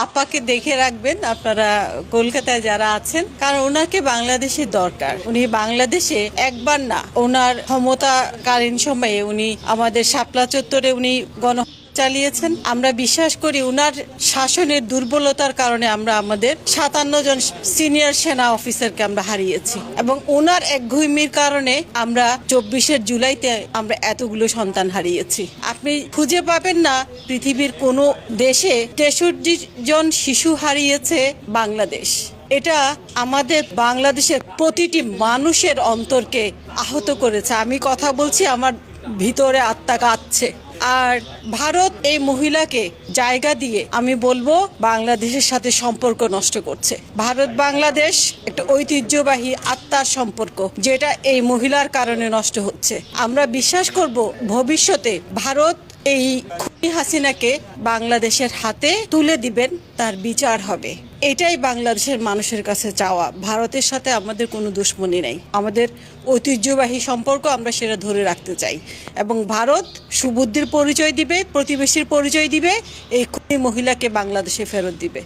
আপাকে দেখে রাখবেন আপনারা কলকাতায় যারা আছেন, কারণ ওনাকে বাংলাদেশে দরকার। উনি বাংলাদেশে একবার না, ওনার ক্ষমতাকালীন সময়ে উনি আমাদের শাপলা চত্বরে উনি চালিয়েছেন। আমরা বিশ্বাস করি উনার শাসনের দুর্বলতার কারণে আমরা আমাদের 57 জন সিনিয়র সেনা অফিসারকে আমরা হারিয়েছি, এবং ওনার একগুঁইমির কারণে আমরা 24 জুলাইতে আমরা এতগুলো সন্তান হারিয়েছি। আপনি খুঁজে পাবেন না পৃথিবীর কোনো দেশে 63 জন শিশু হারিয়েছে বাংলাদেশ। এটা আমাদের বাংলাদেশের প্রতিটি মানুষের অন্তরকে আহত করেছে। আমি কথা বলছি, আমার ভিতরে আত্মা কাঁদছে। আর ভারত এই মহিলাকে জায়গা দিয়ে আমি বলবো বাংলাদেশের সাথে সম্পর্ক নষ্ট করছে। ভারত বাংলাদেশ একটা ঐতিহ্যবাহী আত্মার সম্পর্ক, যেটা এই মহিলার কারণে নষ্ট হচ্ছে। আমরা বিশ্বাস করব ভবিষ্যতে ভারত এই খুনি হাসিনাকে বাংলাদেশের হাতে তুলে দিবেন, তার বিচার হবে। এটাই বাংলাদেশের মানুষের কাছে চাওয়া। ভারতের সাথে আমাদের কোনো দুশ্মনী নেই, আমাদের ঐতিহ্যবাহী সম্পর্ক আমরা সেটা ধরে রাখতে চাই, এবং ভারত সুবুদ্ধির পরিচয় দিবে, প্রতিবেশীর পরিচয় দিবে, এই খুনি মহিলাকে বাংলাদেশে ফেরত দিবে।